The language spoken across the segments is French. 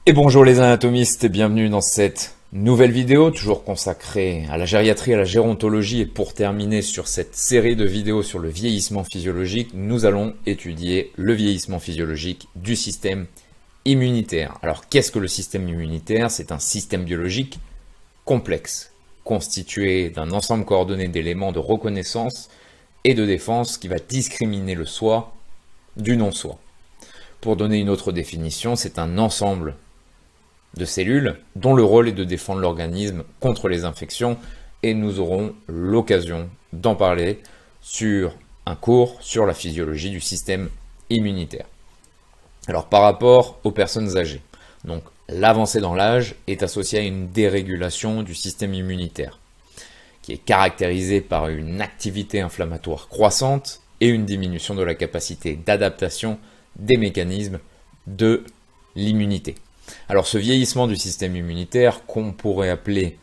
Et bonjour les anatomistes et bienvenue dans cette nouvelle vidéo, toujours consacrée à la gériatrie, à la gérontologie. Et pour terminer sur cette série de vidéos sur le vieillissement physiologique, nous allons étudier le vieillissement physiologique du système immunitaire. Alors qu'est-ce que le système immunitaire? C'est un système biologique complexe, constitué d'un ensemble coordonné d'éléments de reconnaissance et de défense qui va discriminer le soi du non-soi. Pour donner une autre définition, c'est un ensemble de cellules dont le rôle est de défendre l'organisme contre les infections, et nous aurons l'occasion d'en parler sur un cours sur la physiologie du système immunitaire. Alors par rapport aux personnes âgées, donc l'avancée dans l'âge est associée à une dérégulation du système immunitaire qui est caractérisée par une activité inflammatoire croissante et une diminution de la capacité d'adaptation des mécanismes de l'immunité. Alors ce vieillissement du système immunitaire, qu'on pourrait appeler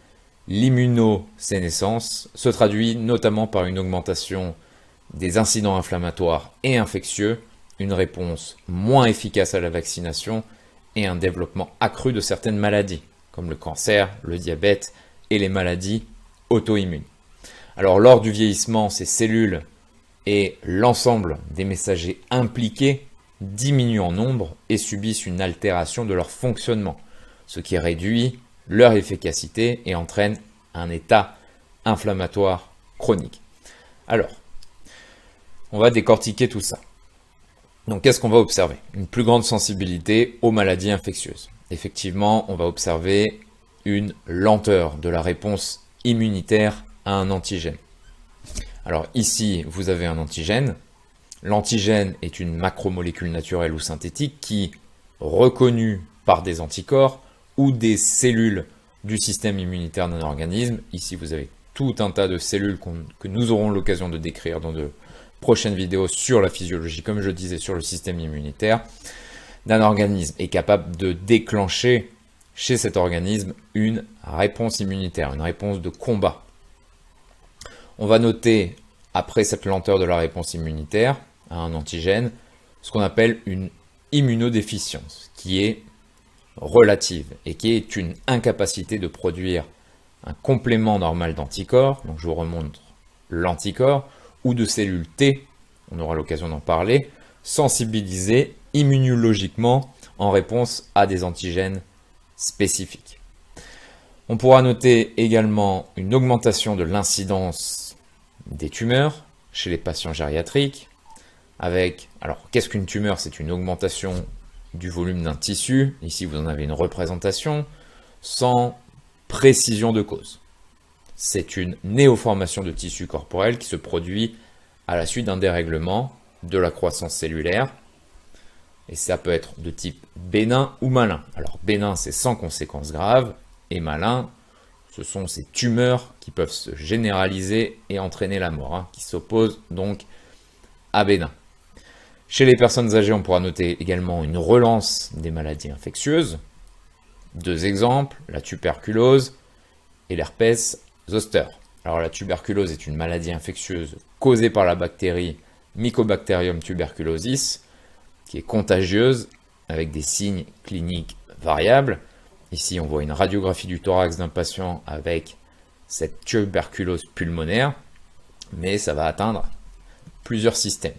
l'immunosénescence, se traduit notamment par une augmentation des incidents inflammatoires et infectieux, une réponse moins efficace à la vaccination et un développement accru de certaines maladies, comme le cancer, le diabète et les maladies auto-immunes. Alors lors du vieillissement, ces cellules et l'ensemble des messagers impliqués diminuent en nombre et subissent une altération de leur fonctionnement, ce qui réduit leur efficacité et entraîne un état inflammatoire chronique. Alors, on va décortiquer tout ça. Donc, qu'est-ce qu'on va observer? Une plus grande sensibilité aux maladies infectieuses. Effectivement, on va observer une lenteur de la réponse immunitaire à un antigène. Alors ici, vous avez un antigène. L'antigène est une macromolécule naturelle ou synthétique qui, reconnue par des anticorps ou des cellules du système immunitaire d'un organisme, ici vous avez tout un tas de cellules que nous aurons l'occasion de décrire dans de prochaines vidéos sur la physiologie, comme je disais, sur le système immunitaire d'un organisme, est capable de déclencher chez cet organisme une réponse immunitaire, une réponse de combat. On va noter, après cette lenteur de la réponse immunitaire à un antigène, ce qu'on appelle une immunodéficience, qui est relative et qui est une incapacité de produire un complément normal d'anticorps, donc je vous remontre l'anticorps, ou de cellules T, on aura l'occasion d'en parler, sensibilisées immunologiquement en réponse à des antigènes spécifiques. On pourra noter également une augmentation de l'incidence des tumeurs chez les patients gériatriques, avec, alors qu'est-ce qu'une tumeur? C'est une augmentation du volume d'un tissu, ici vous en avez une représentation, sans précision de cause. C'est une néoformation de tissu corporel qui se produit à la suite d'un dérèglement de la croissance cellulaire, et ça peut être de type bénin ou malin. Alors bénin, c'est sans conséquences graves, et malin, ce sont ces tumeurs qui peuvent se généraliser et entraîner la mort, qui s'opposent donc à bénin. Chez les personnes âgées, on pourra noter également une relance des maladies infectieuses. Deux exemples, la tuberculose et l'herpès zoster. Alors la tuberculose est une maladie infectieuse causée par la bactérie Mycobacterium tuberculosis, qui est contagieuse avec des signes cliniques variables. Ici, on voit une radiographie du thorax d'un patient avec cette tuberculose pulmonaire, mais ça va atteindre plusieurs systèmes.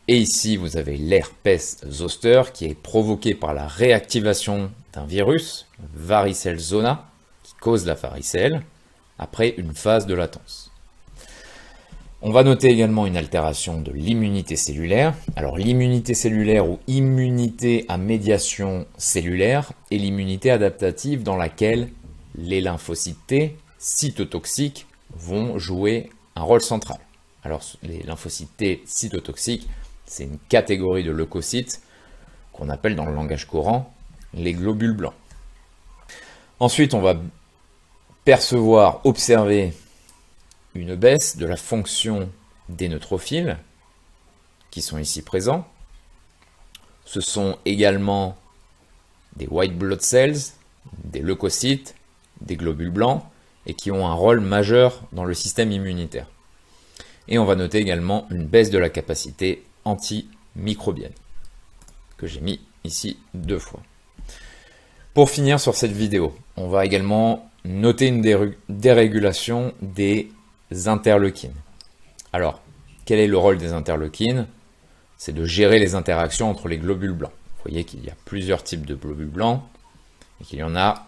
Et ici, vous avez l'herpès zoster qui est provoqué par la réactivation d'un virus, varicelle zona, qui cause la varicelle, après une phase de latence. On va noter également une altération de l'immunité cellulaire. Alors l'immunité cellulaire ou immunité à médiation cellulaire est l'immunité adaptative dans laquelle les lymphocytes T, cytotoxiques, vont jouer un rôle central. Alors les lymphocytes T cytotoxiques, c'est une catégorie de leucocytes qu'on appelle dans le langage courant les globules blancs. Ensuite, on va percevoir, observer une baisse de la fonction des neutrophiles qui sont ici présents. Ce sont également des white blood cells, des leucocytes, des globules blancs et qui ont un rôle majeur dans le système immunitaire. Et on va noter également une baisse de la capacité antimicrobienne, que j'ai mis ici 2 fois. Pour finir sur cette vidéo, on va également noter une dérégulation des interleukines. Alors, quel est le rôle des interleukines? C'est de gérer les interactions entre les globules blancs. Vous voyez qu'il y a plusieurs types de globules blancs et qu'il y en a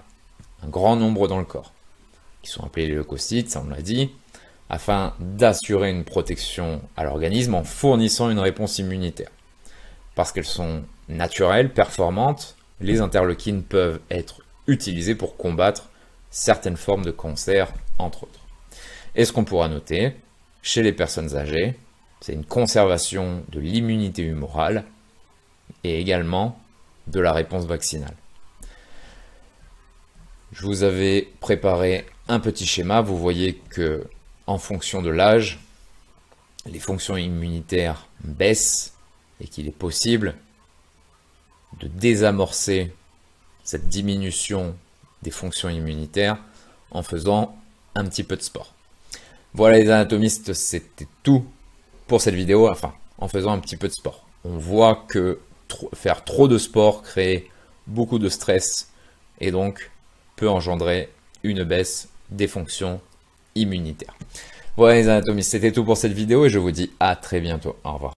un grand nombre dans le corps, qui sont appelés les leucocytes, ça on l'a dit, afin d'assurer une protection à l'organisme en fournissant une réponse immunitaire. Parce qu'elles sont naturelles, performantes, les interleukines peuvent être utilisées pour combattre certaines formes de cancer, entre autres. Et ce qu'on pourra noter, chez les personnes âgées, c'est une conservation de l'immunité humorale et également de la réponse vaccinale. Je vous avais préparé un petit schéma. Vous voyez que en fonction de l'âge, les fonctions immunitaires baissent et qu'il est possible de désamorcer cette diminution des fonctions immunitaires en faisant un petit peu de sport. Voilà les anatomistes, c'était tout pour cette vidéo, enfin en faisant un petit peu de sport. On voit que faire trop de sport crée beaucoup de stress et donc peut engendrer une baisse des fonctions immunitaires. Voilà les anatomistes, c'était tout pour cette vidéo et je vous dis à très bientôt. Au revoir.